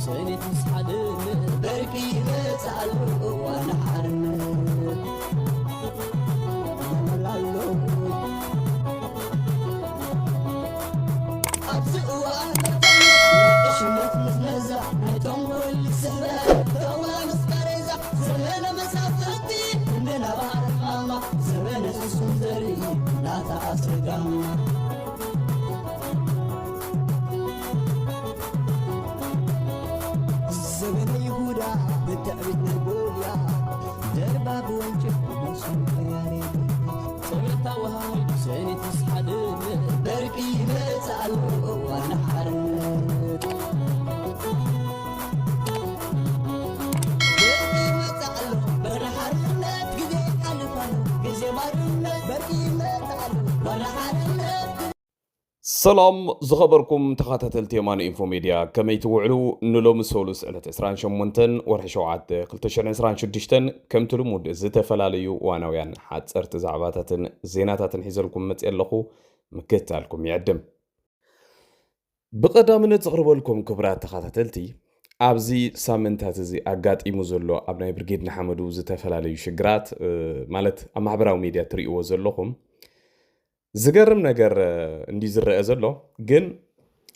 سنة مسحدن بركي بتعلو وانا حرن زمن يهودا بالتأبيد نقوليا درباب وانجب ومسلم خياري صبرتا وهاي سنة تسحدن بركي بتعلو وانا حرن بركي بتعلو وانا حرن قدي حلفان قزي مارن بركي بتعلو وانا حرن سلام زخبركم تخاتتلت يمان إنفو ميديا كما يتوعلو نلوم سولوس على تسران شمونتن ورحشوعات قلتشرين سران شدشتن كم تلمود زتفلاليو وانويان حاد سرت زعباتاتن زيناتاتن حيزلكم متقلقو مكتالكم يعدم بقدامنا تغربو لكم كبرات تخاتتلتي أبزي سامنتات زي أقات إيموزولو أبناي برقيد نحمدو زتفلاليو شقرات مالت أما عبراو ميديا تريقو زلوكم زغرم ነገር እንዲ ዝረአ ዘሎ ግን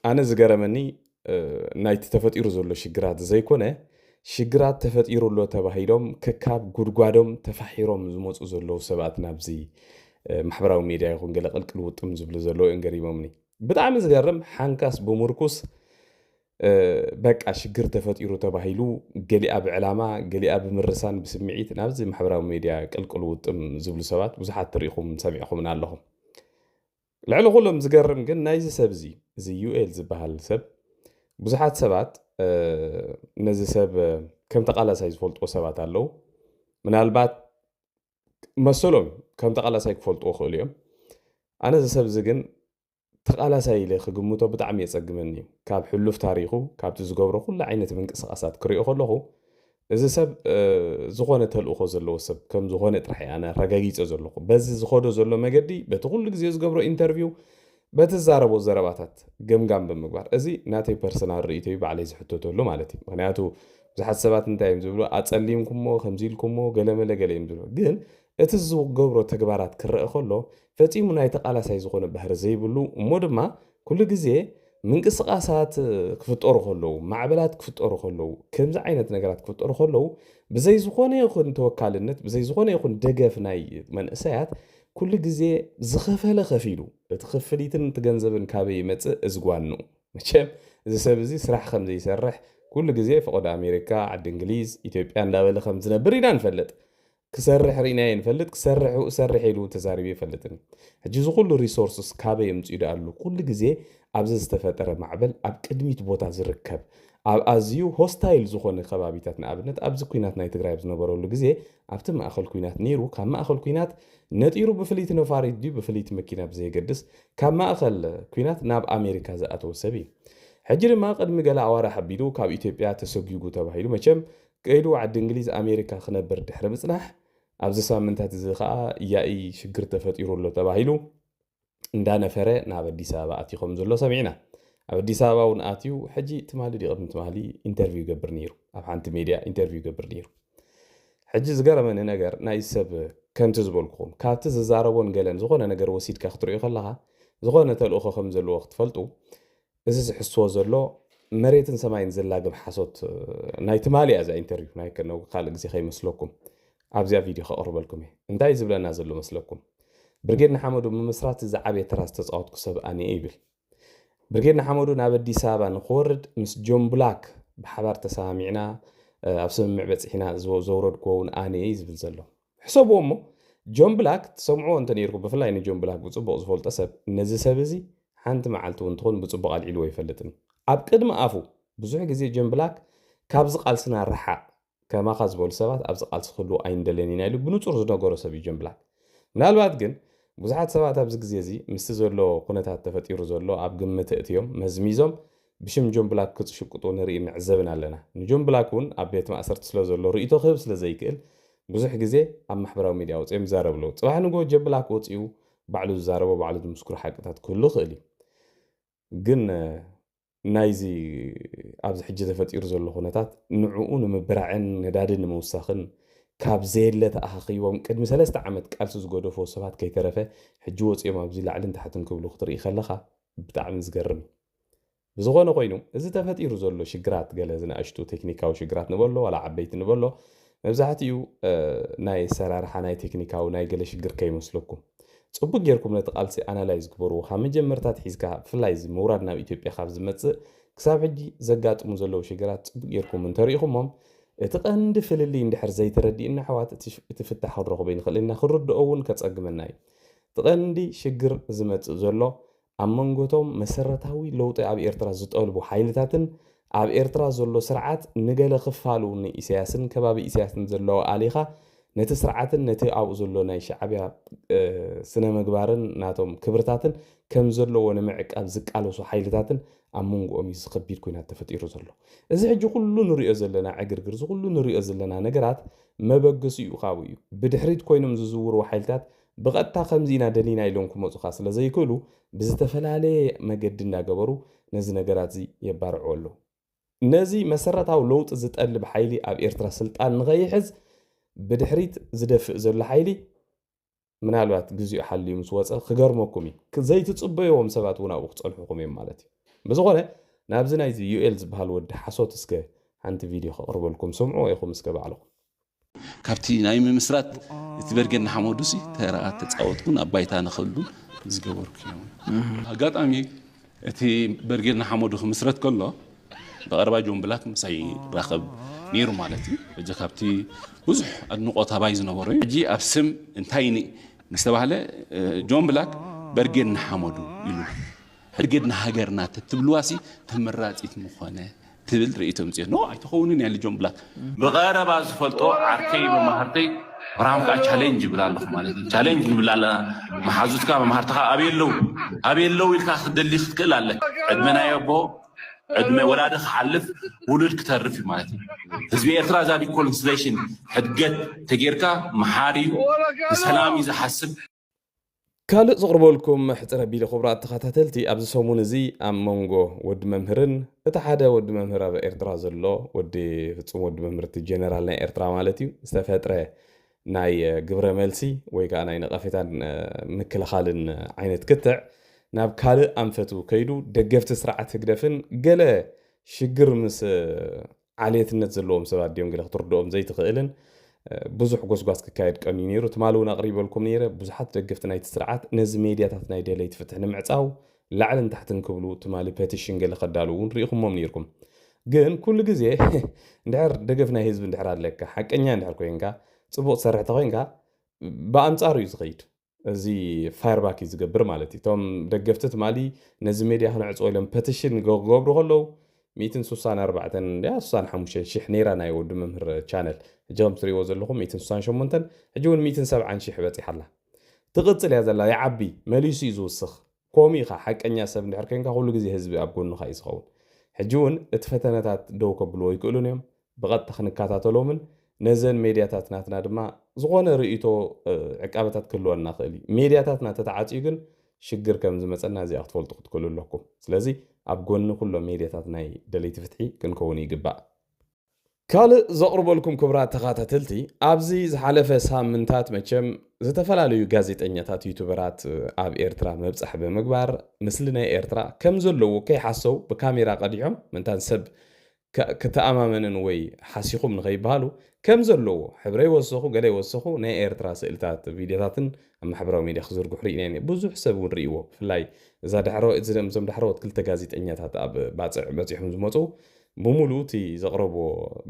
ኣነ ዝገረመኒ ናይቲ ተፈጢሩ ዘሎ ሽግራት ዘይኮነ ሽግራት ተፈጢሩሎ ተባሂሎም ከካብ ጉድጓዶም ተፋሒሮም ዝመፁ ዘለው ሰባት ናብዚ ማሕበራዊ ሚድያ ይኹን ገለ ቅልቅል ውጥም ዝብሉ ዘለው እንገሪሞምኒ ብጣዕሚ ዝገርም ሓንካስ ብሙርኩስ በቃ ሽግር ተፈጢሩ ተባሂሉ ገሊኣ ብዕላማ ገሊኣ ብምርሳን ብስምዒት ናብዚ ማሕበራዊ ሚድያ ቅልቅል ውጥም ዝብሉ ሰባት ብዙሓት ትሪኢኹም ሰሚዕኹምን ኣለኹም لعل كلهم زقرم قل نايزي سب زي يوئل زبهال سب بزحات سبات نزي سب كم تقالا سايز فولت سبات اللو من البات مسلوم كم تقالا سايز فولت أخو اليوم أنا زي سب زقن تقالا سايز لي خقموتو بتعمي يسقمني كاب حلو في تاريخه كاب تزقبره كل عينة من قصاصات كريو خلوه إذا سب زخونة هالأخو زلوا سب كم زخونة رح أنا رجعيت أزلوا بس زخونة زلوا ما جدي بتقول لك زي قبره إنترفيو بتزاربوا زرباتات جم بمقبر أزي ناتي بيرسونال ريتي بعليه زحطته له مالتي معناته زحط سبات انتايم زبلوا أتسليمكم مو خمسيلكم مو قلم لا قليم زبلوا جن اتزوق قبره تكبرات كرر خلوا فتي من هاي تقال ساي زخونة بحر زي بلو مود ما كل جزء من قصقاسات كفتور خلو معبلات كفتور خلو كم عينة نجارات كفتور خلو بزي زخونة يكون توكال النت بزي زخونة يكون دقف ناي من أساعات كل جزء زخفها لخفيلو تخفليتن تجنزبن كابي مت إزقوانو مشام إذا سبزي سرح خمزي سرح كل جزء فقد أمريكا عند إنجليز إثيوبيا لا ولا خمسنا بريدان فلت كسرح ريناين فلت كسرح يلو تزاربي فلتن هجزو كل ريسورسز كابي يمتيد قالو كل جزء أبز استفتر معبل أب قدميت بوتا زركب أب أزيو هوستايل زخون خبابيتاتنا أبنت أبز كوينات نايت غرايب زنبرو لغزي أبتم أخل كوينات نيرو كما أخل كوينات نتيرو بفليت نفاريد دي بفليت مكينة بزي قدس كما أخل كوينات ناب أمريكا زأتو سبي حجر ما قد مقالا عوارا حبيدو كاب إثيوبيا تسوقيوغو تباهيلو مچم كايدو عد إنجليز أمريكا خنبر دحر مصنح أبز سامنتات زيخاء ياي شقر تفتيرو اللو تباهيلو እንዳነ ፈረ ናብ አዲስ አበባ አቲኹም ዘሎ ሰሚዕና ኣብ አዲስ አበባ ውን አትዩ ሕጂ ትማሊ ዲቕድም ትማሊ ኢንተርቪው ገብር ነይሩ ኣብ ሓንቲ ሚድያ ኢንተርቪው ገብር ነይሩ ሕጂ ዝገረመኒ ነገር ናይ ሰብ ከምቲ ዝበልኩኹም ካብቲ ዝዛረቦን ገለን ዝኾነ ነገር ወሲድካ ክትሪኦ ከለኻ ዝኾነ ተልእኾ ከም ዘለዎ ክትፈልጡ እዚ ዝሕስዎ ዘሎ መሬትን ሰማይን ዘላግም ሓሶት ናይ ትማሊ እዛ ኢንተርቪው ናይ ከነው ካልእ ግዜ ከይመስለኩም ኣብዚያ ቪድዮ ከቕርበልኩም እየ እንታይ ዝብለና ዘሎ መስለኩም برجينا حمدو ممسرات زعبية تراس تسعود كسب أني إيبل برجينا حمدو نابدي سابا نخورد مس جون بلاك بحبار تسامعنا أبسم معبت إحنا زورد كون أني إيزبل زلو حسابه أمه جون بلاك تسمعوا أنت نيركو بفلا إن جون بلاك بتصبغ زفول تسب نزل سبزي حنت معلتو انتخون بتصبغ على العلوي فلتن أبقد ما أفو بزوج زي جون بلاك كابز قالسنا الرحاء كما خاز بول سبات أبز قالس خلو أين دلني نايلو بنوتور زنا جورو سبي جون بلاك من الوقت جن ብዙሓት ሰባት ኣብዚ ግዜ እዚ ምስ ዘሎ ኩነታት ተፈጢሩ ዘሎ ኣብ ግምት እትዮም መዝሚዞም ብሽም ጆን ብላክ ክጽሽቅጡ ንርኢ ንዕዘብን ኣለና ንጆን ብላክ እውን ኣብ ቤት ማእሰርቲ ስለ ዘሎ ርእይቶ ክህብ ስለ ዘይክእል ብዙሕ ግዜ ኣብ ማሕበራዊ ሚድያ ወፂኦም ይዛረብሉ ጽባሕ ንጎ ጆን ብላክ ወፂኡ ባዕሉ ዝዛረቦ ባዕሉ ዝምስክሩ ሓቅታት ኩሉ ክእል ግን ናይዚ ኣብዚ ሕጂ ተፈጢሩ ዘሎ ኩነታት ንዕኡ ንምብራዕን ነዳድን ንምውሳኽን ካብ ዘየለ ተኣኻኺቦም ቅድሚ 3 ዓመት ቃልሲ ዝገደፎ ሰባት ከይተረፈ ሕጂ ወፂኦም ኣብዚ ላዕልን ታሕትን ክብሉ ክትርኢ ከለኻ ብጣዕሚ ዝገርም ብዝኾነ ኮይኑ እዚ ተፈጢሩ ዘሎ ሽግራት ገለ ዝናእሽቱ ቴክኒካዊ ሽግራት ንበሎ ዋላ ዓበይቲ ንበሎ መብዛሕትኡ ናይ ሰራርሓ ናይ ቴክኒካዊ ናይ ገለ ሽግር ከይመስለኩም ጽቡቅ ጌርኩም ነቲ ቃልሲ ኣናላይዝ ግበሩ ካብ መጀመርታት ሒዝካ ብፍላይ ምውራድ ናብ ኢትዮጵያ ካብ ዝመጽእ ክሳብ ሕጂ ዘጋጥሙ ዘለዉ ሽግራት ጽቡቅ ጌርኩም እንተሪኢኹሞም እቲ ቀንዲ ፍልሊ እንድሕር ዘይተረዲእና ኣሕዋት እቲ ፍታሕ ክንረኽቦ ይንኽእል ኢና ክንርድኦ እውን ከጸግመና እዩ እቲ ቀንዲ ሽግር ዝመጽእ ዘሎ ኣብ መንጎቶም መሰረታዊ ለውጢ ኣብ ኤርትራ ዝጠልቡ ሓይልታትን ኣብ ኤርትራ ዘሎ ስርዓት ንገለ ክፋሉ ንኢሳያስን ከባቢ ኢሳያስን ዘለዎ ኣሊኻ ነቲ ስርዓትን ነቲ ኣብኡ ዘሎ ናይ ሻዕብያ ስነ ምግባርን ናቶም ክብርታትን ከም ዘለዎ ንምዕቃብ ዝቃለሱ ሓይልታትን ኣብ መንጎኦም እዩ ዝኸቢድ ኩናት ተፈጢሩ ዘሎ እዚ ሕጂ ኩሉ ንሪኦ ዘለና ዕግርግር እዚ ኩሉ ንሪኦ ዘለና ነገራት መበገሲ እዩ ካብኡ እዩ ብድሕሪት ኮይኖም ዝዝውሩ ሓይልታት ብቐጥታ ከምዚና ደሊና ኢሎም ክመፁኻ ስለ ዘይክእሉ ብዝተፈላለየ መገዲ እናገበሩ ነዚ ነገራት እዚ የባርዑ ኣለዉ ነዚ መሰረታዊ ለውጢ ዝጠልብ ሓይሊ ኣብ ኤርትራ ስልጣን ንኸይሕዝ ብድሕሪት ዝደፍእ ዘሎ ሓይሊ ምናልባት ግዚኡ ሓልዩ ምስ ወፀ ክገርመኩም እዩ ዘይትፅበይዎም ሰባት እውን ኣብኡ ክፀንሑኹም እዮም ማለት እዩ ብዝኾነ ናብዚ ናይዚ ዩኤል ዝበሃል ወዲ ሓሶት እስከ ሓንቲ ቪድዮ ከቕርበልኩም ስምዑ ኢኹም እስከ ባዕልኹም ካብቲ ናይ ምምስራት እቲ በርገን ሓመዱሲ ተራኣት ተፃወትኩን ኣብ ባይታ ንኽብሉን ዝገበርኩ እዮም ኣጋጣሚ እቲ በርገን ሓመዱ ክምስረት ከሎ ብቐረባ ጆን ብላክ ምሳይ ራኸብ ነይሩ ማለት እዩ እጂ ካብቲ ብዙሕ ኣድንቆት ኣባይ ዝነበሩ ሕጂ ኣብ ስም እንታይ ምስተባህለ ጆን ብላክ በርገን ሓመዱ ኢሉ ሕርገድና ሃገርና ትብልዋሲ ተመራፂት ምኾነ ትብል ርእይቶም ጽዮ ኖ ኣይተኸውንን ያለ ጆን ብላክ ብቐረባ ዝፈልጦ ዓርከይ መማህርተይ ራምካ ቻሌንጅ ብላለኹ ማለት እዩ ቻሌንጅ ንብላለ መሓዙትካ መማህርትኻ ኣበየለው ኢልካ ክደሊ ክትክእል ኣለ ዕድመናዮ ቦ ዕድመ ወላደ ክሓልፍ ውሉድ ክተርፍ ማለት እዩ ህዝቢ ኤርትራ ዛ ሪኮንሲሌሽን ሕድገት ተጌርካ መሓሪ ብሰላም እዩ ዝሓስብ ካልእ ዝቕርበልኩም ሕፅረ ቢለ ክቡራት ተኸታተልቲ ኣብዚ ሰሙን እዚ ኣብ መንጎ ወዲ መምህርን እቲ ሓደ ወዲ መምህር ኣብ ኤርትራ ዘሎ ወዲ ፍጹም ወዲ መምህርቲ ጀነራል ናይ ኤርትራ ማለት እዩ ዝተፈጥረ ናይ ግብረ መልሲ ወይ ከዓ ናይ ነቐፌታን ምክልኻልን ዓይነት ክትዕ ናብ ካልእ ኣንፈቱ ከይዱ ደገፍቲ ስርዓት ህግደፍን ገለ ሽግር ምስ ዓልየትነት ዘለዎም ሰባት ድዮም ገለ ክትርድኦም ዘይትኽእልን ብዙሕ ጎስጓስ ክካየድ ቀንዩ ነይሩ ትማል እውን ኣቕሪበልኩም ነይረ ብዙሓት ደገፍቲ ናይቲ ስርዓት ነዚ ሜድያታት ናይ ደለይቲ ፍትሕ ንምዕፃው ላዕልን ታሕትን ክብሉ ትማሊ ፔቲሽን ገለ ከዳልው እውን ርኢኹሞም ነይርኩም ግን ኩሉ ግዜ እንድሕር ደገፍ ናይ ህዝቢ እንድሕር ኣለካ ሓቀኛ እንድሕር ኮይንካ ፅቡቕ ትሰርሕ ተኮይንካ ብኣንጻሩ እዩ ዝኸይድ እዚ ፋየርባክ እዩ ዝገብር ማለት እዩ እቶም ደገፍቲ ትማሊ ነዚ ሜድያ ክነዕፅዎ ኢሎም ፔቲሽን ክገብሩ ከለዉ 164,65,000 ነይራ ናይ ወዲ መምህር ቻነል ሕጂ ከም ትሪእዎ ዘለኹም 168 ሕጂ እውን 170,000 በፂሓላ ትቕፅል እያ ዘላ ይዓቢ መሊሱ እዩ ዝውስኽ ከምኡ ኢኻ ሓቀኛ ሰብ እንድሕር ኮይንካ ኩሉ ግዜ ህዝቢ ኣብ ጎንኻ እዩ ዝኸውን ሕጂ እውን እቲ ፈተነታት ደው ከብልዎ ይክእሉን እዮም ብቐጥታ ክንከታተሎምን ነዘን ሜድያታት ናትና ድማ ዝኾነ ርእይቶ ዕቃበታት ክህልወና ክእል እዩ ሜድያታትና ተተዓፅዩ ግን ሽግር ከም ዝመፀና እዚኣ ክትፈልጡ ክትክእሉ ኣለኩም ስለዚ ኣብ ጎኒ ኩሎም ሜድያታት ናይ ደለይቲ ፍትሒ ክንከውን ይግባእ ካልእ ዘቕርበልኩም ክቡራት ተኸታተልቲ ኣብዚ ዝሓለፈ ሳምንታት መቸም ዝተፈላለዩ ጋዜጠኛታት ዩቱበራት ኣብ ኤርትራ መብፃሕ ብምግባር ምስሊ ናይ ኤርትራ ከም ዘለዎ ከይሓሰው ብካሜራ ቀዲሖም ምንታን ሰብ ከተኣማመንን ወይ ሓሲኹም ንኸይበሃሉ ከም ዘለዎ ሕብረይ ወሰኹ ገለ ይወሰኹ ናይ ኤርትራ ስእልታት ቪድዮታትን ኣብ ማሕበራዊ ሚድያ ክዝርግሑ ርኢና ብዙሕ ሰብ እውን ርኢዎ ብፍላይ እዛ እዞም ዳሕረወት ክልተ ጋዜጠኛታት ኣብ ባፅዕ በፂሖም ዝመፁ ብሙሉእ እቲ ዘቕረቦ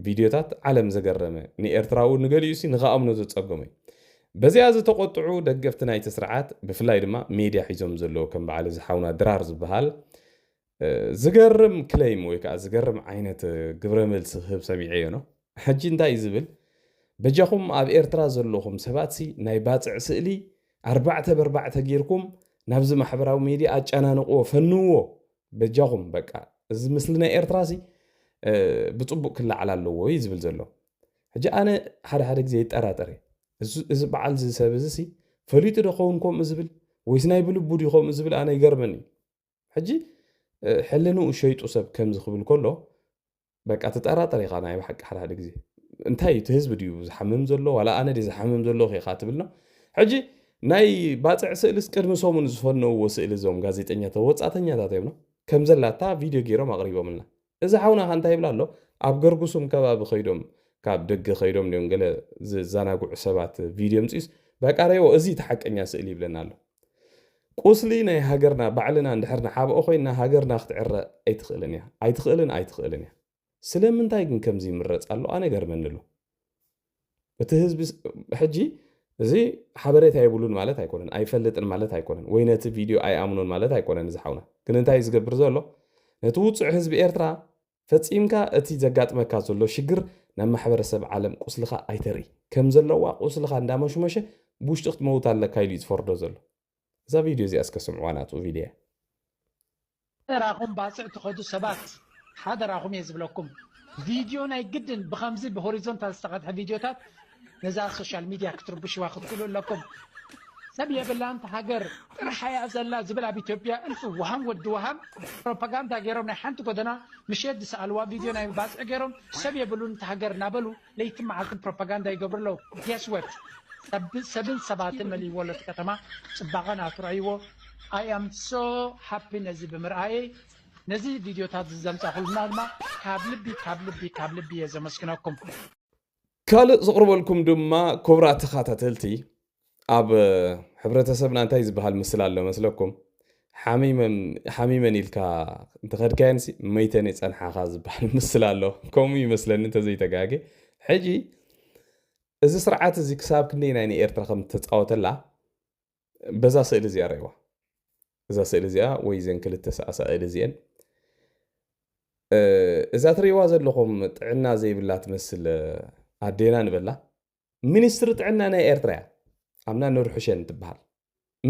ቪድዮታት ዓለም ዘገረመ ንኤርትራዊ ንገሊኡሲ ንኸኣምኖ ዘፀገሙ እዩ በዚኣ ዝተቆጥዑ ደገፍቲ ናይቲ ስርዓት ብፍላይ ድማ ሜድያ ሒዞም ዘለዎ ከም በዓል ዝሓውና ድራር ዝበሃል ዝገርም ክሌም ወይ ከዓ ዝገርም ዓይነት ግብረ መልሲ ክህብ ሰሚዐ እዮ ነው ሕጂ እንታይ ዝብል በጃኹም ኣብ ኤርትራ ዘለኹም ሰባትሲ ናይ ባፅዕ ስእሊ 4x4 ጌርኩም ናብዚ ማሕበራዊ ሚድያ ኣጨናንቕዎ ፈንዎ በጃኹም በቃ እዚ ምስሊ ናይ ኤርትራሲ ብፅቡቅ ክላዓል ኣለዎ እዩ ዝብል ዘሎ ሕጂ ኣነ ሓደ ግዜ ይጠራጠረ እዚ በዓል ዝሰብ እዚ ፈሊጡ ዶ ኸውን ከምኡ ዝብል ወይስ ናይ ብልቡ ዲኹም ዝብል ኣነ ይገርመኒ ሕጂ حلنو شيطو سب كم زخبل كله بقى تطرطر يخا ناي بحق حدا حدا غزي انتي تهزب ديو زحمم زلو ولا انا دي زحمم زلو خي خاتبلنا حجي ناي باصع سئلس قدم سومن زفنو وسئل زوم غازيطኛ ተወጻተኛ ታተይብና ከም ዘላታ ቪዲዮ ገይሮም አቅሪቦምና እዚ ሓውና ካንታ ይብላሎ ኣብ ገርጉሱም ከባቢ ኸይዶም ካብ ደገ ኸይዶም ሊዮም ገለ ዝዛናጉዕ ሰባት ቪዲዮ ምጽስ በቃሪዮ እዚ ተሐቀኛ ስእሊ ይብለናሎ ቁስሊ ናይ ሃገርና ባዕልና እንድሕርና ሓብኦ ኮይና ሃገርና ክትዕረ ኣይትኽእልን ስለምንታይ ግን ከምዚ ይምረጽ ኣሎ ኣነ ገርመንሉ እቲ ህዝቢ ሕጂ እዚ ሓበሬታ ይብሉን ማለት ኣይኮነን ኣይፈልጥን ማለት ኣይኮነን ወይ ነቲ ቪድዮ ኣይኣምኑን ማለት ኣይኮነን እዚ ሓውና ግን እንታይ ዝገብር ዘሎ ነቲ ውፅዕ ህዝቢ ኤርትራ ፈጺምካ እቲ ዘጋጥመካ ዘሎ ሽግር ናብ ማሕበረሰብ ዓለም ቁስልኻ ኣይተርኢ ከም ዘለዋ ቁስልኻ እንዳመሽመሸ ብውሽጢ ክትመውት ኣለካ ኢሉ ዝፈርዶ ዘሎ እዛ ቪድዮ እዚኣ እስከስምዕዋ ናቱ ቪድዮ راكم باصع تخدو سبات حدا راكم يزبلكم فيديو ناي جدا بخمزي بهوريزونتال استقعد فيديوهات نزال سوشيال ميديا كتربش واخد كله لكم سبيه بالله انت هاجر الحياه زلا زبل باثيوبيا الف وهم ود وهم بروباغندا غيرهم ناي حنت قدنا مشيد سالوا فيديو ناي باصع غيرهم سبيه بلو انت هاجر نابلو ليتم معكم بروباغندا يقبر له يس وات سبن سباتن ملي ولت كتما صباغنا ترايو I am so happy نزي بمرأي نزي فيديو تاع زمتا خلنا ما كابلبي يا زمسكناكم ካልእ ዝቕርበልኩም ድማ ኮብራ ተኻታተልቲ ኣብ ሕብረተሰብና እንታይ ዝበሃል ምስል ኣሎ መስለኩም ሓሚመን ኢልካ እንተኸድካየንሲ መይተን የፀንሓኻ ዝበሃል ምስል ኣሎ ከምኡ ይመስለኒ እንተዘይተጋጌ ሕጂ እዚ ስርዓት እዚ ክሳብ ክንደይ ናይ ኤርትራ ከም ተፃወተላ በዛ ስእሊ እዚኣ ረእዋ እዛ ስእሊ እዚኣ ወይ ዘን ክልተ ስእሊ እዚአን እዛ ትሪእዋ ዘለኹም ጥዕና ዘይብላ ትመስል ኣዴና ንበላ ሚኒስትሪ ጥዕና ናይ ኤርትራ እያ ኣምና ንርሑሸን ትበሃል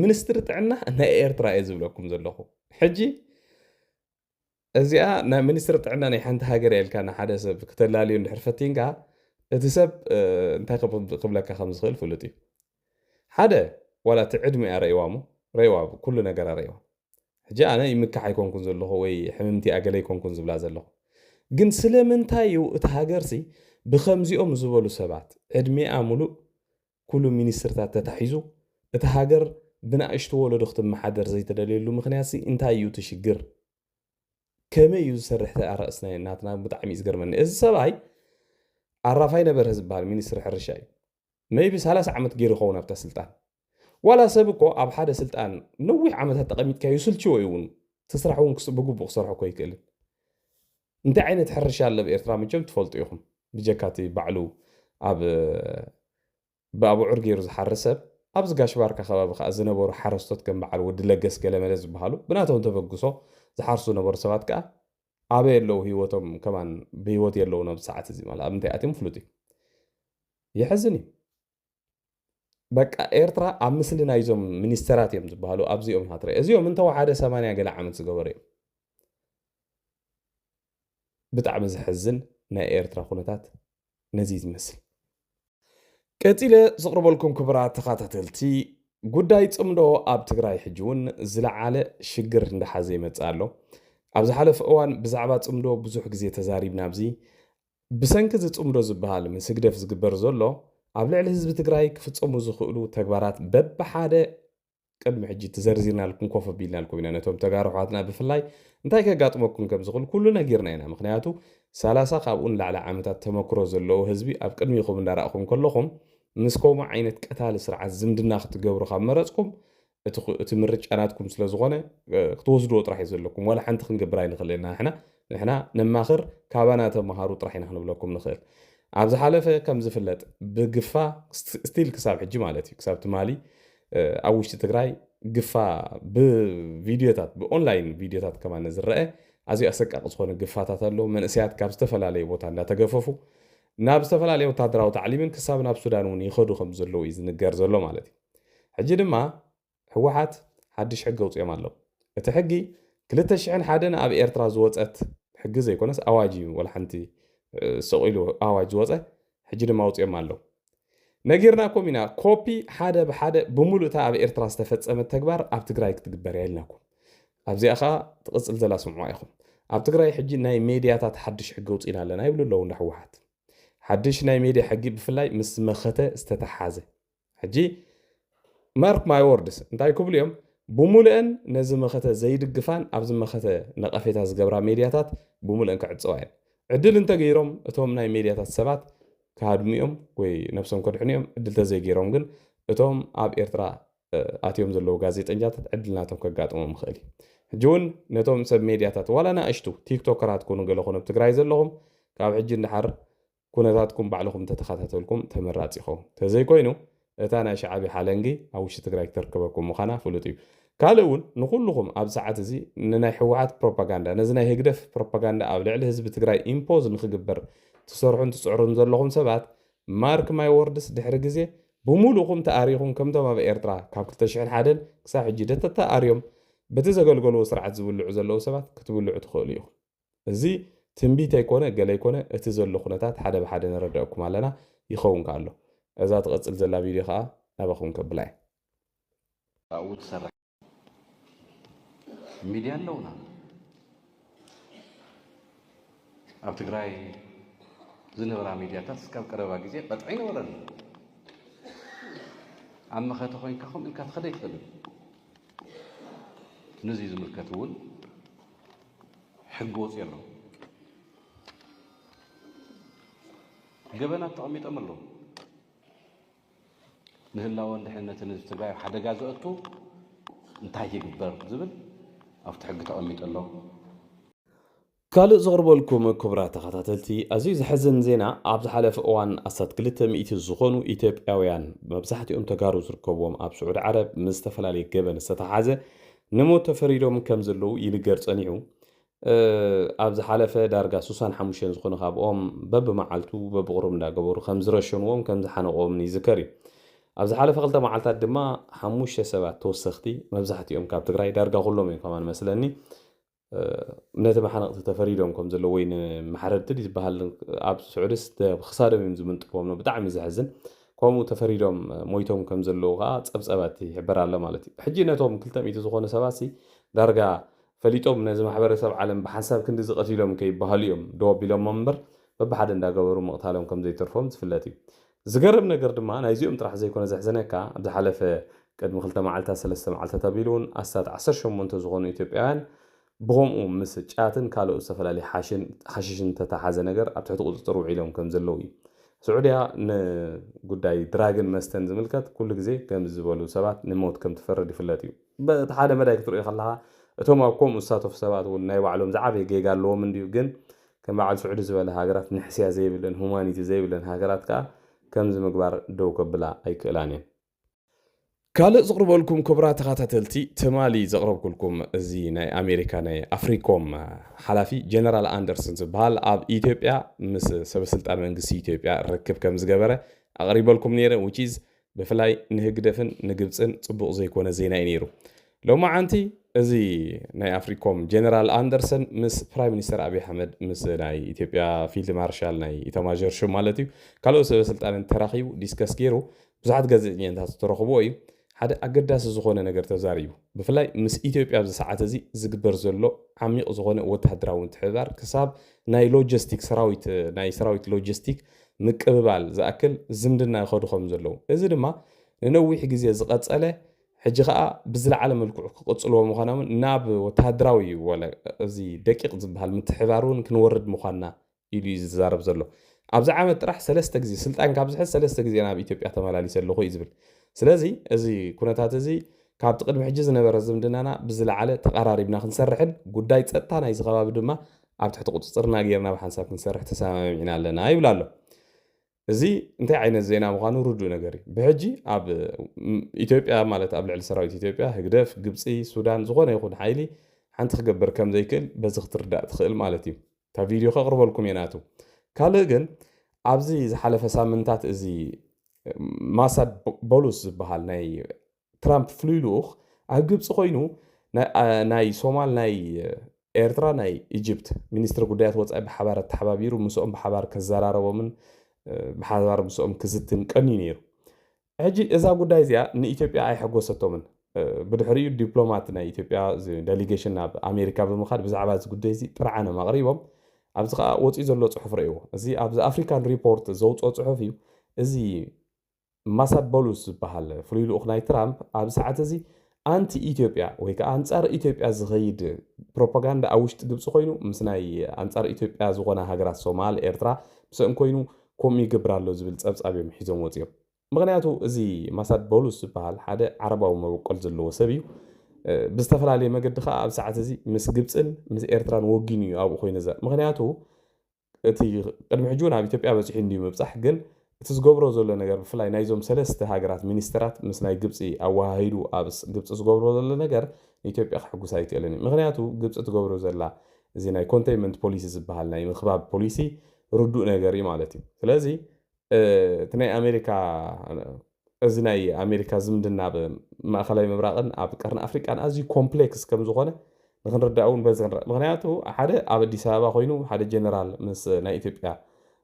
ሚኒስትሪ ጥዕና ናይ ኤርትራ እየ ዝብለኩም ዘለኹ ሕጂ እዚኣ ናይ ሚኒስትሪ ጥዕና ናይ ሓንቲ ሃገር ኢልካ ንሓደ ሰብ ክተላልዩ እንድሕር ፈቲንካ እቲ ሰብ እንታይ ክብለካ ከም ዝኽእል ፍሉጥ እዩ ሓደ ዋላ እቲ ዕድሚ እያ ረእዋ ኩሉ ነገር ረእዋ ሕጂ ኣነ ይምካሕ ኣይኮንኩን ዘለኹ ወይ ሕምምቲ ኣገለ ይኮንኩን ዝብላ ዘለኹ ግን ስለምንታይ እዩ እቲ ሃገርሲ ብኸምዚኦም ዝበሉ ሰባት ዕድሜኣ ሙሉእ ኩሉ ሚኒስትርታት ተታሒዙ እቲ ሃገር ብናእሽቱ ወለዶ ክትመሓደር ዘይተደልየሉ ምክንያት እንታይ እዩ ትሽግር ከመይ እዩ ዝሰርሕ ተኣርእስና ናትና ብጣዕሚ ዝገርመኒ እዚ ሰብኣይ ዓራፋይ ነበር ዝበሃል ሚኒስትሪ ሕርሻ እዩ ሜይቢ 30 ዓመት ገይሩ ይኸውን ኣብታ ስልጣን ዋላ ሰብ እኮ ኣብ ሓደ ስልጣን ነዊሕ ዓመታት ተቐሚጥካ ይስልችዎ እውን ትስራሕ እውን ብግቡእ ክሰርሖ እኮ ይክእልን እንታይ ዓይነት ሕርሻ ኣሎ ብኤርትራ መቸም ትፈልጡ ኢኹም ብጀካቲ ባዕሉ ኣብ ብኣብዑር ገይሩ ዝሓርስ ሰብ ኣብ ዝጋሽ ባርካ ከባቢ ከዓ ዝነበሩ ሓረስቶት ከም በዓል ወዲ ለገስ ገለመለ ዝበሃሉ ብናቶም ተበግሶ ዝሓርሱ ነበሩ ሰባት ከዓ ኣበይ የለው ህይወቶም ከማን ብህይወት የለው ናብ ሰዓት እዚ ማለት ኣብ ምንታይ ኣትዮም ፍሉጥ እዩ ይሕዝን እዩ በቃ ኤርትራ ኣብ ምስሊ ናይዞም ሚኒስተራት እዮም ዝበሃሉ ኣብዚኦም ኢኻ ትርኢ እዚኦም እንተወሓደ 80 ገለ ዓመት ዝገበሩ እዮም ብጣዕሚ ዝሕዝን ናይ ኤርትራ ኩነታት ነዚ ዝመስል ቀፂለ ዝቕርበልኩም ክቡራት ተኸታተልቲ ጉዳይ ጽምዶ ኣብ ትግራይ ሕጂ እውን ዝለዓለ ሽግር እንዳሓዘ ይመጽእ ኣሎ ኣብ ዝሓለፈ እዋን ብዛዕባ ጽምዶ ብዙሕ ግዜ ተዛሪብና ኣብዚ ብሰንኪ ዝጽምዶ ዝበሃል ምስግደፍ ዝግበር ዘሎ ኣብ ልዕሊ ህዝቢ ትግራይ ክፍጸሙ ዝኽእሉ ተግባራት በብሓደ ቅድሚ ሕጂ ተዘርዚርናልኩም ኮፍ ኣቢልናልኩም ኢና ነቶም ተጋሩ ኣሕዋትና ብፍላይ እንታይ ከጋጥመኩም ከም ዝኽእል ኩሉ ነጊርና ኢና ምክንያቱ 30 ካብኡን ላዕሊ ዓመታት ተመክሮ ዘለዎ ህዝቢ ኣብ ቅድሚኹም እንዳረኣኹም ከለኹም ምስ ከምኡ ዓይነት ቀታሊ ስርዓት ዝምድና ክትገብሩ ካብ መረፅኩም እቲ ምርጫናትኩም ስለ ዝኾነ ክትወስድዎ ጥራሕ እዩ ዘለኩም ወላ ሓንቲ ክንገብር ኣይንኽእልና ንሕና ነማኽር ካባና ተመሃሩ ጥራሕ ኢና ክንብለኩም ንኽእል ኣብ ዝሓለፈ ከም ዝፍለጥ ብግፋ ስቲል ክሳብ ሕጂ ማለት እዩ ክሳብ ትማሊ ኣብ ውሽጢ ትግራይ ግፋ ብቪድዮታት ብኦንላይን ቪድዮታት ከማነ ዝረአ ኣዝዩ ኣሰቃቂ ዝኾነ ግፋታት ኣሎ መንእስያት ካብ ዝተፈላለየ ቦታ እንዳተገፈፉ ናብ ዝተፈላለየ ወታደራዊ ታዕሊምን ክሳብ ናብ ሱዳን እውን ይኸዱ ከም ዘለዉ እዩ ዝንገር ዘሎ ማለት እዩ ሕጂ ድማ ህወሓት ሓድሽ ሕጊ ኣውፅኦም ኣለዉ እቲ ሕጊ 2001 ኣብ ኤርትራ ዝወፀት ሕጊ ዘይኮነስ ኣዋጅ እዩ ወላ ሓንቲ ሰቂሉ ኣዋጅ ዝወፀ ሕጂ ድማ ኣውፅኦም ኣለዉ ነጊርናኩም ኢና ኮፒ ሓደ ብሓደ ብሙሉእ እታ ኣብ ኤርትራ ዝተፈፀመት ተግባር ኣብ ትግራይ ክትግበር የልናኩም ኣብዚኣኻ ትቕፅል ዘላ ስምዑ ኢኹም ኣብ ትግራይ ሕጂ ናይ ሜድያታት ሓድሽ ሕጊ ውፅኢና ኣለና ይብሉ ኣለዉ እንዳሕወሓት ሓድሽ ናይ ሜድያ ሕጊ ብፍላይ ምስ መኸተ ዝተተሓዘ ሕጂ ማርክ ማይ ወርድስ እንታይ ክብሉ እዮም ብሙሉአን ነዚ መኸተ ዘይድግፋን ኣብዚ መኸተ ነቐፌታ ዝገብራ ሜድያታት ብሙሉአን ክዕፅዋ እየን ዕድል እንተገይሮም እቶም ናይ ሜድያታት ሰባት ካድሙ እዮም ወይ ነፍሶም ከድሕኑ እዮም ዕድል ተዘይገይሮም ግን እቶም ኣብ ኤርትራ ኣትዮም ዘለዉ ጋዜጠኛታት ዕድልናቶም ከጋጥሞም ክእል እዩ ሕጂ እውን ነቶም ሰብ ሜድያታት ዋላ ንኣሽቱ ቲክቶከራት ኮኑ ገለ ኮኑ ኣብ ትግራይ ዘለኹም ካብ ሕጂ እንድሓር ኩነታትኩም ባዕልኹም ተተኸታተልኩም ተመራፂ ይኸውን ተዘይኮይኑ እታ ናይ ሸዓቢ ሓለንጊ ኣብ ውሽጢ ትግራይ ክትርከበኩም ምዃና ፍሉጥ እዩ ካልእ እውን ንኩልኹም ኣብ ሰዓት እዚ ንናይ ሕወሓት ፕሮፓጋንዳ ነዚ ናይ ህግደፍ ፕሮፓጋንዳ ኣብ ልዕሊ ህዝቢ ትግራይ ኢምፖዝ ንክግበር ትሰርሑን ትፅዕሩን ዘለኹም ሰባት ማርክ ማይ ወርድስ ድሕሪ ግዜ ብሙሉኹም ተኣሪኹም ከምቶም ኣብ ኤርትራ ካብ 2001 ክሳብ ሕጂ ተተኣርዮም በቲ ዘገልገልዎ ስርዓት ዝብልዑ ዘለዉ ሰባት ክትብልዑ ትኽእሉ ኢኹም እዚ ትንቢት ኣይኮነ ገለ ኣይኮነ እቲ ዘሎ ኩነታት ሓደ ብሓደ ንረድአኩም ኣለና ይኸውን ከኣሎ እዛ ትቐፅል ዘላ ቪድዮ ከዓ ናባኹም ከብላ እየ ኣብኡ ትሰርሕ ሚድያ ኣለውና ኣብ ትግራይ ዝነበራ ሚድያታት እስካብ ቀረባ ግዜ ቀጥዒ ነበረን ኣብ መኸተ ኮይንካ ከም ኢልካ ትኸደ ይትኽእል ነዚ ዝምልከት እውን ሕጊ ወፂ ኣለዉ ገበናት ተቐሚጦም ኣለዉ ንህላወን ድሕነትን ህዝቢ ትግራይ ሓደጋ ዘእቱ እንታይ ይግበር ዝብል ኣብቲ ሕጊ ተቐሚጡ ኣሎ ካልእ ዘቕርበልኩም ክቡራት ተኸታተልቲ ኣዝዩ ዘሕዝን ዜና ኣብ ዝሓለፈ እዋን ኣሳት 200 ዝኾኑ ኢትዮጵያውያን መብዛሕትኦም ተጋሩ ዝርከብዎም ኣብ ስዑድ ዓረብ ምስ ዝተፈላለየ ገበን ዝተተሓዘ ንሞት ተፈሪዶም ከም ዘለዉ ይንገር ጸኒዑ ኣብ ዝሓለፈ ዳርጋ 65 ዝኾኑ ካብኦም በብመዓልቱ በብቕሩብ እንዳገበሩ ከም ዝረሸንዎም ከም ዝሓነቖም ይዝከር እዩ ኣብ ዝሓለፈ 2 መዓልታት ድማ 5 ሰባት ተወሰኽቲ መብዛሕትኦም ካብ ትግራይ ዳርጋ ኩሎም እዮም ከማን መስለኒ ነቲ መሓነቕቲ ተፈሪዶም ከም ዘለዎ ወይ ንማሕረድትን ዝበሃል ኣብ ስዑድስ ክሳዶም እዮም ዝምንጥፍዎም ነው ብጣዕሚ ዘሕዝን ከምኡ ተፈሪዶም ሞይቶም ከም ዘለዉ ከዓ ፀብፀባት ይሕበር ኣሎ ማለት እዩ ሕጂ ነቶም 200 ዝኾኑ ሰባት ዳርጋ ፈሊጦም ነዚ ማሕበረሰብ ዓለም ብሓንሳብ ክንዲ ዝቐትሎም ከይበሃሉ እዮም ደው ኣቢሎም እምበር በብሓደ እንዳገበሩ ምቕታሎም ከም ዘይተርፎም ዝፍለጥ እዩ ዝገርም ነገር ድማ ናይዚኦም ጥራሕ ዘይኮነ ዘሕዘነካ ኣብ ዝሓለፈ ቅድሚ 2 መዓልታት 3 መዓልታት ኣቢሉን ኣሳት 18 ዝኾኑ ኢትዮጵያውያን ብኸምኡ ምስ ጫትን ካልኦት ዝተፈላለዩ ሓሽሽን ተተሓዘ ነገር ኣብ ትሕቲ ቁፅጥር ውዒሎም ከም ዘለዉ እዩ ስዑድያ ንጉዳይ ድራግን መስተን ዝምልከት ኩሉ ግዜ ከም ዝበሉ ሰባት ንሞት ከም ትፈርድ ይፍለጥ እዩ በቲ ሓደ መዳይ ክትሪኦ ከለካ እቶም ኣብ ከምኡ ዝሳተፉ ሰባት እውን ናይ ባዕሎም ዝዓበየ ጌጋ ኣለዎም እንድዩ ግን ከም በዓል ስዑዲ ዝበለ ሃገራት ንሕስያ ዘይብለን ሁማኒቲ ዘይብለን ሃገራት ከዓ ከምዚ ምግባር ደው ከብላ ኣይክእላን እየን ካልእ ዘቕርበልኩም ክቡራት ተኸታተልቲ ትማሊ ዘቕረብኩልኩም እዚ ናይ ኣሜሪካ ናይ ኣፍሪኮም ሓላፊ ጀነራል ኣንደርሰን ዝበሃል ኣብ ኢትዮጵያ ምስ ሰበስልጣን መንግስቲ ኢትዮጵያ ርክብ ከም ዝገበረ ኣቕሪበልኩም ነይረ ውጪዝ ብፍላይ ንህግደፍን ንግብፅን ፅቡቕ ዘይኮነ ዜና እዩ ነይሩ ሎማዓንቲ እዚ ናይ ኣፍሪኮም ጀነራል ኣንደርሰን ምስ ፕራይም ሚኒስተር ኣብይ ኣሕመድ ምስ ናይ ኢትዮጵያ ፊልድ ማርሻል ናይ ኢታማዦር ሹም ማለት እዩ ካልኦት ሰበስልጣንን ተራኺቡ ዲስከስ ገይሩ ብዙሓት ጋዜጠኛታት ዝተረኽብዎ እዩ ሓደ ኣገዳሲ ዝኾነ ነገር ተዛሪቡ ብፍላይ ምስ ኢትዮጵያ ኣብዚ ሰዓት እዚ ዝግበር ዘሎ ዓሚቕ ዝኾነ ወተሃደራዊ ምትሕብባር ክሳብ ናይ ሎጂስቲክ ሰራዊት ሎጂስቲክ ምቅብባል ዝኣክል ዝምድና ይኸዱ ከም ዘለዉ እዚ ድማ ንነዊሕ ግዜ ዝቐፀለ ሕጂ ከዓ ብዝለዓለ መልክዑ ክቕፅልዎ ምዃኖምን ናብ ወተሃደራዊ ወላ እዚ ደቂቕ ዝበሃል ምትሕብባር እውን ክንወርድ ምዃንና ኢሉ እዩ ዝዛረብ ዘሎ ኣብዚ ዓመት ጥራሕ 3 ግዜ ስልጣን ካብ ዝሕዝ 3 ግዜ ናብ ኢትዮጵያ ተመላሊሰ ኣለኹ እዩ ዝብል ስለዚ እዚ ኩነታት እዚ ካብቲ ቅድሚ ሕጂ ዝነበረ ዝምድናና ብዝለዓለ ተቐራሪብና ክንሰርሕን ጉዳይ ፀጥታ ናይ ዝኸባቢ ድማ ኣብ ትሕቲ ቁፅፅርና ጌርና ብሓንሳብ ክንሰርሕ ተሰማሚዕና ኣለና ይብል ኣሎ እዚ እንታይ ዓይነት ዜና ምዃኑ ርዱእ ነገር እዩ ብሕጂ ኣብ ኢትዮጵያ ማለት ኣብ ልዕሊ ሰራዊት ኢትዮጵያ ህግደፍ ግብፂ ሱዳን ዝኾነ ይኹን ሓይሊ ሓንቲ ክገብር ከም ዘይክእል በዚ ክትርዳእ ትኽእል ማለት እዩ እታ ቪድዮ ከቕርበልኩም የናቱ ካልእ ግን ኣብዚ ዝሓለፈ ሳምንታት እዚ ማሳድ ቦሉስ ዝበሃል ናይ ትራምፕ ፍሉይ ልኡኽ ኣብ ግብፂ ኮይኑ ናይ ሶማል ናይ ኤርትራ ናይ ኢጅፕት ሚኒስትሪ ጉዳያት ወፃኢ ብሓባር ተሓባቢሩ ምስኦም ብሓባር ከዘራረቦምን ብሓባር ምስኦም ክዝትን ቀኒ ነይሩ ሕጂ እዛ ጉዳይ እዚኣ ንኢትዮጵያ ኣይሐጎሰቶምን بدحريو دبلوماتنا إثيوبيا ديليجيشن ناب أمريكا بمخاد بزعبة زقديزي طرعنا مغربهم أبزقا وصي زلو صحف رأيوه زي أبز أفريكان ريبورت زوت صحفيو زي ماساد بولوس بحال فليلو أخناي ترامب أبز ساعات زي أنتي إثيوبيا وهيك أنصار إثيوبيا زغيد بروباغندا أوشت قبص خوينو مسناي أنصار إثيوبيا زغونا هاجرات صومال إيرترا بسأن كوينو كومي قبرالو زبل تسابس أبيهم حيزوم وطيو مغنياتو زي ماساد بولوس بحال حدا عرباو مبقل زلو سبيو بستفلالي مقد خا أب ساعات زي مس قبصن مس إيرتران وقينيو أو خوينة زا مغنياتو اتي قدم حجونا بإثيوبيا بسحين ديو مبصح قن تسقبرو زلو نقر بفلاي نايزوم سلست هاجرات مينيسترات مسناي قبصي أو هايدو أبس قبص سقبرو زلو نقر إثيوبيا حقو سايت إلاني مغنياتو قبص تقبرو زلا زي ناي كونتينمنت بوليسي بحال ناي مخباب بوليسي ردو نقري مالتي فلازي تناي أمريكا أزناي أمريكا زمدنا بمأخلاي مبراقن أب قرن أفريقيا أزي كومبلكس كم زغونه نخنرداون بزغن مغنياتو حدا أب دي سابا خوينو حدا جنرال مس ناي إثيوبيا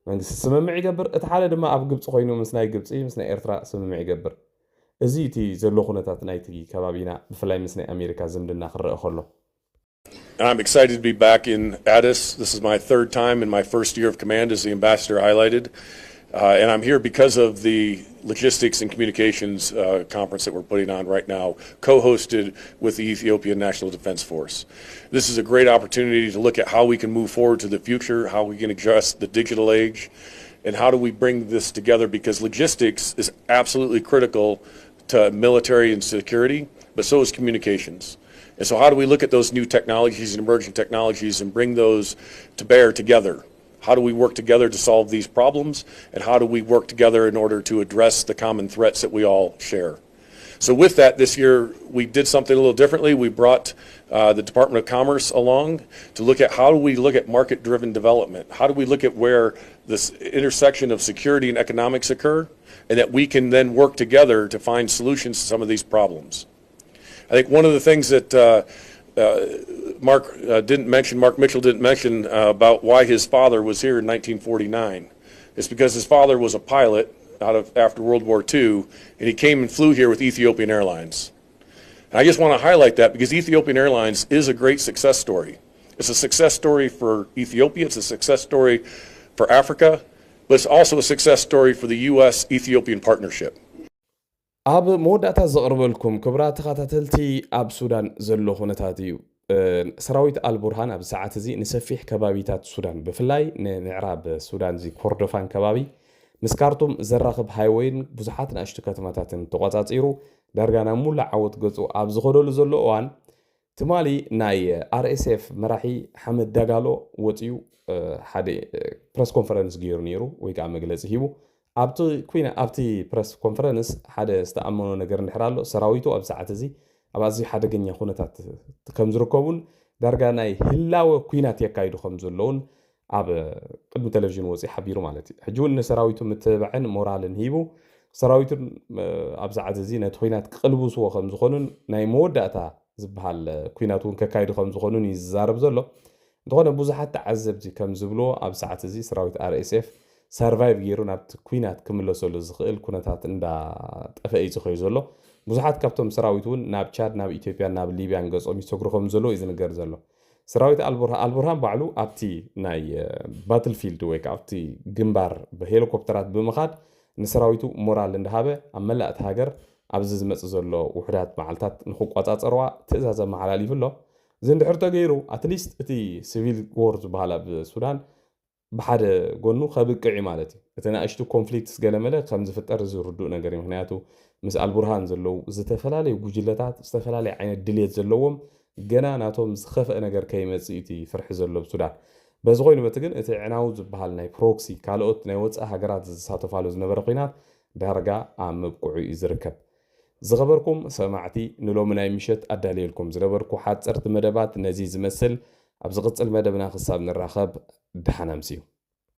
منجس سممع يقبر اتحالا دما أب قبص خوينو مس ناي قبصي مس ناي إرترا سممع يقبر أزي تي زلو خونتات ناي تي كبابينا بفلاي مس ناي أمريكا زمدنا خرق خلو. I'm excited to be back in Addis. This is my third time in my first year of command, as the ambassador highlighted. And I'm here because of the logistics and communications conference that we're putting on right now, co-hosted with the Ethiopian National Defense Force. This is a great opportunity to look at how we can move forward to the future, how we can address the digital age, and how do we bring this together, because logistics is absolutely critical to military and security, but so is communications. And so how do we look at those new technologies and emerging technologies and bring those to bear together? How do we work together to solve these problems? And how do we work together in order to address the common threats that we all share? So with that, this year we did something a little differently. We brought the Department of Commerce along to look at how do we look at market-driven development? How do we look at where this intersection of security and economics occur, and that we can then work together to find solutions to some of these problems? I think one of the things that Mark Mitchell didn't mention about why his father was here in 1949 is because his father was a pilot after World War II, and he came and flew here with Ethiopian Airlines. And I just want to highlight that because Ethiopian Airlines is a great success story. It's a success story for Ethiopia, it's a success story for Africa, but it's also a success story for the U.S.-Ethiopian partnership. أب مودة زغربلكم كبرى تخاتلتي أب سودان زلو خونتاتيو سراويت البرهان أب ساعات زي نسفيح كبابيتات سودان بفلاي نعراب سودان زي كوردوفان كبابي مسكارتم زراخب هايوين بزحاتنا اشتكاتماتاتن تقاطات إيرو دارغانا مولا عوض قصو أب زغرول زلو وان تمالي ناي RSF مراحي حمد داغالو وطيو حادي برس كونفرنس غيرو نيرو ويقع مجلس هيبو أبتي كوينا أبتي برس كونفرنس حدا استأمنوا نجار نحرالو سراويتو أب ساعات زي أبازي حدا جنيا خونتات كمزركوبون دارجاناي هلاو كوينات يكايدو خمزلون أب قدم تلفزيون وزي حبيرو مالتي حجون سراويتو متبعن مورال هيبو سراويتو أب ساعات زي نتخوينات قلبو سوا خمزخونون ناي موداتا زبحال كويناتون كايدو خمزخونون يزارب زلو دخونا بوزحات تعذب زي كمزبلو أب ساعات زي سراويت RSF سرفايف غيرو نابت كوينات كملو سولو زخيل كونتات اندا تفاي زخوي زلو بزحات كابتوم سراويتون ناب تشاد ناب إثيوبيا ناب ليبيا نقصهم يستغرقهم زلو إذن نقر زلو سراويت البرهان بعلو أبتي ناي باتل فيلد ويك أبتي جنبار بهيلوكوبترات بمخاد نسراويتو مورال اندهابه أملأت هاجر أبزز مص زلو وحدات معلتات نخوق قطات أروا تأزازا معلالي فلو زين دحرتا غيرو أتليست اتي سيفيل وورز بحالا بسودان بحد قلنو خبقعي مالتي اتنا اشتو كونفليكتس قلمله خمز فتر زردو نقري مهنياتو مسأل برهان زلو زتفلالي وجلتات استفلالي عين الدليت زلوهم قنا ناتهم زخفق نقر كيمز ايتي فرح زلو بسودان بس غوينو بتقن اتي عناوز بحالناي بروكسي كالوت نايوتس احقرات زساتفالو زنبرقينات دارقا عام بقعي ازركب زغبركم سمعتي نلو مناي مشت أداليلكم زغبركو حاد سرت مدبات نزيز مسل أبزغط المدبنا خصاب نراخب دحنا مسيو